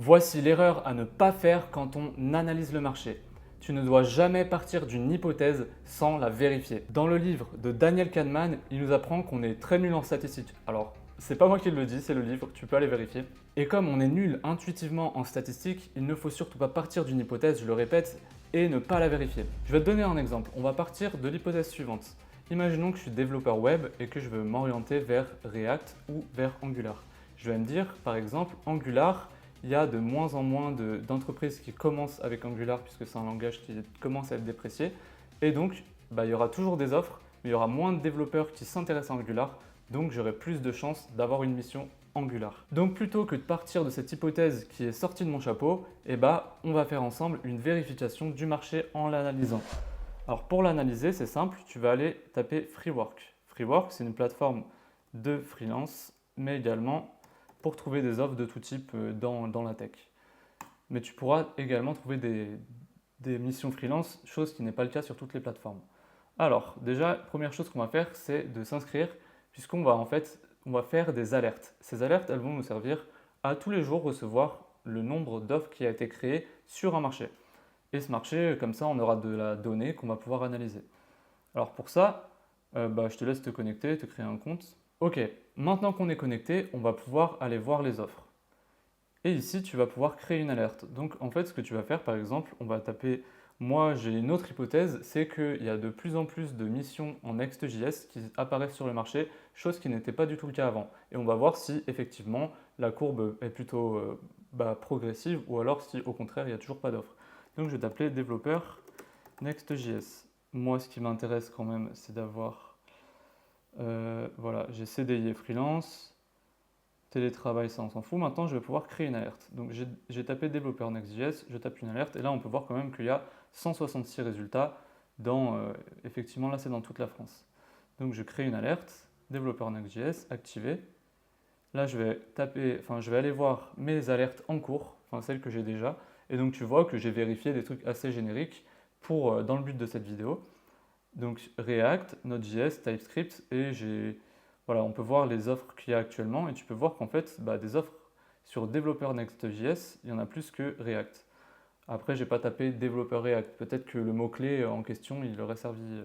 Voici l'erreur à ne pas faire quand on analyse le marché. Tu ne dois jamais partir d'une hypothèse sans la vérifier. Dans le livre de Daniel Kahneman, il nous apprend qu'on est très nul en statistiques. Alors, c'est pas moi qui le dis, c'est le livre, tu peux aller vérifier. Et comme on est nul intuitivement en statistiques, il ne faut surtout pas partir d'une hypothèse, je le répète, et ne pas la vérifier. Je vais te donner un exemple. On va partir de l'hypothèse suivante. Imaginons que je suis développeur web et que je veux m'orienter vers React ou vers Angular. Je vais me dire, par exemple, Angular, il y a de moins en moins d'entreprises qui commencent avec Angular puisque c'est un langage qui commence à être déprécié. Et donc, il y aura toujours des offres, mais il y aura moins de développeurs qui s'intéressent à Angular. Donc, j'aurai plus de chances d'avoir une mission Angular. Donc, plutôt que de partir de cette hypothèse qui est sortie de mon chapeau, on va faire ensemble une vérification du marché en l'analysant. Alors, pour l'analyser, c'est simple, tu vas aller taper Freework. Freework, c'est une plateforme de freelance, mais également pour trouver des offres de tout type dans la tech. Mais tu pourras également trouver des missions freelance, chose qui n'est pas le cas sur toutes les plateformes. Alors, déjà, première chose qu'on va faire, c'est de s'inscrire, puisqu'on va on va faire des alertes. Ces alertes, elles vont nous servir à tous les jours recevoir le nombre d'offres qui a été créé sur un marché. Et ce marché, comme ça, on aura de la donnée qu'on va pouvoir analyser. Alors pour ça, je te laisse te connecter, te créer un compte. Ok, maintenant qu'on est connecté, on va pouvoir aller voir les offres. Et ici, tu vas pouvoir créer une alerte. Donc en fait, ce que tu vas faire, par exemple, on va taper, moi j'ai une autre hypothèse, c'est qu'il y a de plus en plus de missions en Next.js qui apparaissent sur le marché, chose qui n'était pas du tout le cas avant. Et on va voir si effectivement la courbe est plutôt progressive ou alors si au contraire il n'y a toujours pas d'offres. Donc je vais t'appeler développeur Next.js. Moi, ce qui m'intéresse quand même, c'est d'avoir, voilà, j'ai CDI et freelance, télétravail, ça on s'en fout. Maintenant, je vais pouvoir créer une alerte. Donc j'ai tapé développeur Next.js, je tape une alerte, et là on peut voir quand même qu'il y a 166 résultats dans, effectivement là c'est dans toute la France. Donc je crée une alerte, développeur Next.js, activé. Là je vais je vais aller voir mes alertes en cours, enfin celles que j'ai déjà, et donc tu vois que j'ai vérifié des trucs assez génériques dans le but de cette vidéo. Donc React, Node.js, TypeScript voilà, on peut voir les offres qu'il y a actuellement et tu peux voir qu'en fait, des offres sur développeur Next.js, il y en a plus que React. Après, j'ai pas tapé développeur React. Peut-être que le mot-clé en question, il aurait servi,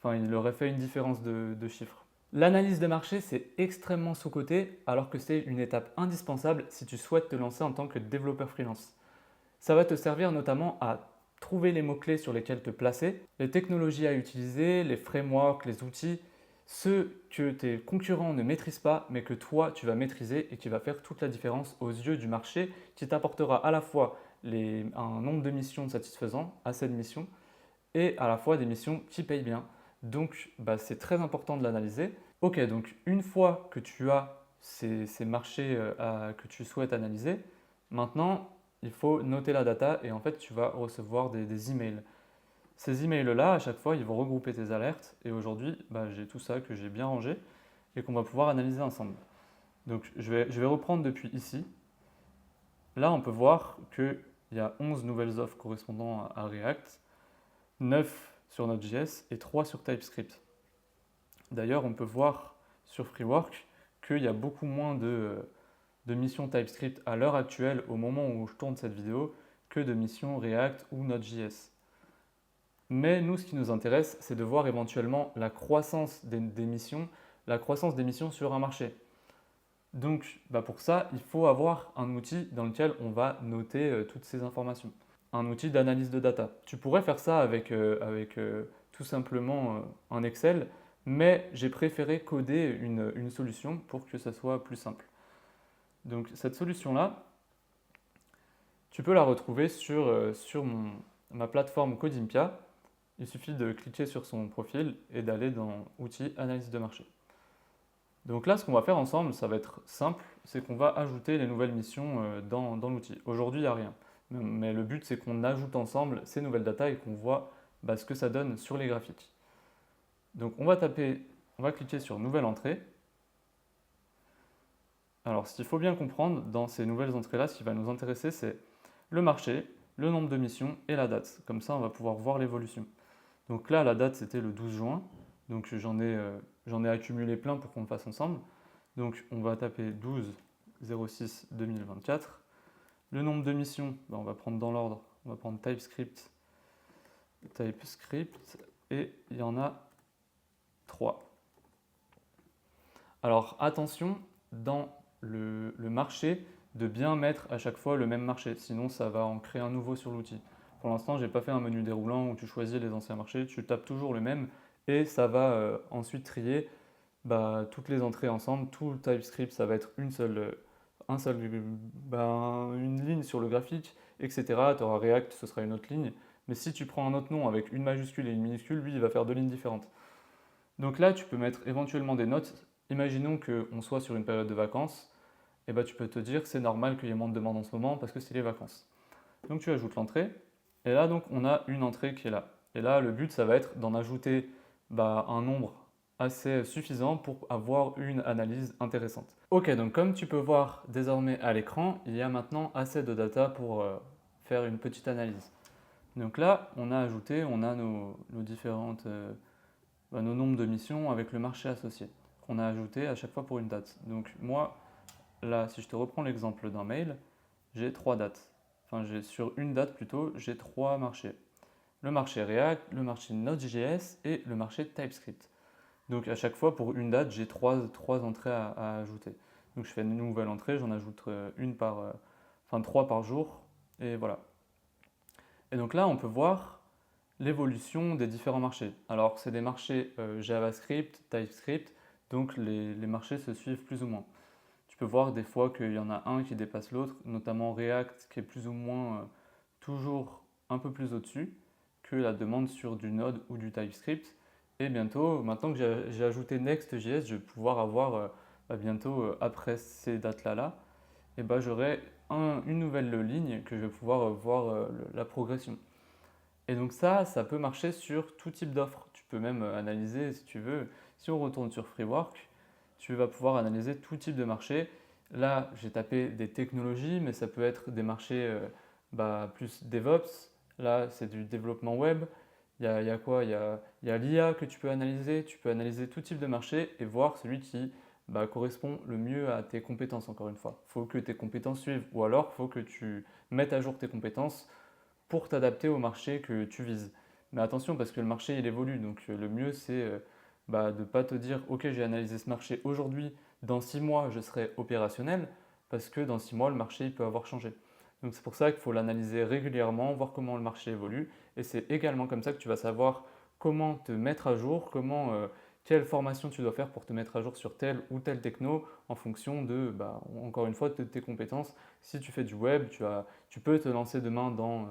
il aurait fait une différence de chiffres. L'analyse de marché, c'est extrêmement sous-coté, alors que c'est une étape indispensable si tu souhaites te lancer en tant que développeur freelance. Ça va te servir notamment à trouver les mots-clés sur lesquels te placer, les technologies à utiliser, les frameworks, les outils, ceux que tes concurrents ne maîtrisent pas, mais que toi, tu vas maîtriser et qui va faire toute la différence aux yeux du marché, qui t'apportera à la fois un nombre de missions satisfaisant à cette mission et à la fois des missions qui payent bien. Donc, c'est très important de l'analyser. Ok, donc une fois que tu as ces marchés que tu souhaites analyser, maintenant, il faut noter la data et en fait, tu vas recevoir des emails. Ces emails-là, à chaque fois, ils vont regrouper tes alertes et aujourd'hui, j'ai tout ça que j'ai bien rangé et qu'on va pouvoir analyser ensemble. Donc, je vais reprendre depuis ici. Là, on peut voir qu'il y a 11 nouvelles offres correspondant à React, 9 sur Node.js et 3 sur TypeScript. D'ailleurs, on peut voir sur Freework qu'il y a beaucoup moins de missions TypeScript à l'heure actuelle, au moment où je tourne cette vidéo, que de missions React ou Node.js. Mais nous, ce qui nous intéresse, c'est de voir éventuellement la croissance des missions, la croissance des missions sur un marché. Donc, pour ça, il faut avoir un outil dans lequel on va noter toutes ces informations. Un outil d'analyse de data. Tu pourrais faire ça avec tout simplement un Excel, mais j'ai préféré coder une solution pour que ça soit plus simple. Donc, cette solution-là, tu peux la retrouver sur ma plateforme Codimpia. Il suffit de cliquer sur son profil et d'aller dans Outils, Analyse de marché. Donc là, ce qu'on va faire ensemble, ça va être simple, c'est qu'on va ajouter les nouvelles missions dans l'outil. Aujourd'hui, il n'y a rien. Mais le but, c'est qu'on ajoute ensemble ces nouvelles datas et qu'on voit ce que ça donne sur les graphiques. Donc on va cliquer sur Nouvelle entrée. Alors, ce qu'il faut bien comprendre dans ces nouvelles entrées-là, ce qui va nous intéresser, c'est le marché, le nombre de missions et la date. Comme ça, on va pouvoir voir l'évolution. Donc là, la date, c'était le 12 juin. Donc j'en ai accumulé plein pour qu'on le fasse ensemble. Donc on va taper 12 06 2024. Le nombre de missions, on va prendre dans l'ordre. On va prendre TypeScript, et il y en a 3. Alors attention, dans le marché, de bien mettre à chaque fois le même marché, sinon ça va en créer un nouveau sur l'outil. Pour l'instant, je n'ai pas fait un menu déroulant où tu choisis les anciens marchés, tu tapes toujours le même et ça va ensuite trier toutes les entrées ensemble. Tout le TypeScript, ça va être une ligne sur le graphique, etc. Tu auras React, ce sera une autre ligne. Mais si tu prends un autre nom avec une majuscule et une minuscule, lui, il va faire deux lignes différentes. Donc là, tu peux mettre éventuellement des notes. Imaginons qu'on soit sur une période de vacances, et tu peux te dire que c'est normal qu'il y ait moins de demandes en ce moment parce que c'est les vacances. Donc tu ajoutes l'entrée, et là donc on a une entrée qui est là. Et là le but ça va être d'en ajouter un nombre assez suffisant pour avoir une analyse intéressante. Ok, donc comme tu peux voir désormais à l'écran, il y a maintenant assez de data pour faire une petite analyse. Donc là on a ajouté, on a nos différentes nos nombres de missions avec le marché associé qu'on a ajouté à chaque fois pour une date. Donc moi, là, si je te reprends l'exemple d'un mail, j'ai 3 dates. Enfin, sur une date plutôt, j'ai 3 marchés. Le marché React, le marché Node.js et le marché TypeScript. Donc à chaque fois, pour une date, j'ai 3 entrées à ajouter. Donc je fais une nouvelle entrée, j'en ajoute 3 par jour, et voilà. Et donc là, on peut voir l'évolution des différents marchés. Alors, c'est des marchés JavaScript, TypeScript, donc les marchés se suivent plus ou moins. Tu peux voir des fois qu'il y en a un qui dépasse l'autre, notamment React qui est plus ou moins toujours un peu plus au-dessus que la demande sur du Node ou du TypeScript. Et bientôt, maintenant que j'ai ajouté Next.js, je vais pouvoir avoir bientôt, après ces dates-là, j'aurai une nouvelle ligne que je vais pouvoir voir la progression. Et donc ça peut marcher sur tout type d'offres. Tu peux même analyser, si tu veux, si on retourne sur Freework, tu vas pouvoir analyser tout type de marché. Là, j'ai tapé des technologies, mais ça peut être des marchés plus DevOps. Là, c'est du développement web. Il y a quoi? Il y a l'IA que tu peux analyser. Tu peux analyser tout type de marché et voir celui qui correspond le mieux à tes compétences, encore une fois. Il faut que tes compétences suivent, ou alors il faut que tu mettes à jour tes compétences pour t'adapter au marché que tu vises. Mais attention parce que le marché il évolue, donc le mieux c'est de ne pas te dire ok j'ai analysé ce marché aujourd'hui, dans 6 mois je serai opérationnel, parce que dans 6 mois le marché il peut avoir changé. Donc c'est pour ça qu'il faut l'analyser régulièrement, voir comment le marché évolue, et c'est également comme ça que tu vas savoir comment te mettre à jour, quelle formation tu dois faire pour te mettre à jour sur tel ou tel techno en fonction de, encore une fois, de tes compétences. Si tu fais du web, tu peux te lancer demain dans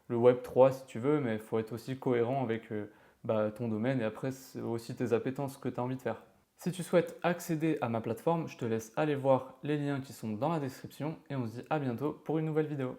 le Web 3 si tu veux, mais il faut être aussi cohérent avec ton domaine et après aussi tes appétences que tu as envie de faire. Si tu souhaites accéder à ma plateforme, je te laisse aller voir les liens qui sont dans la description et on se dit à bientôt pour une nouvelle vidéo.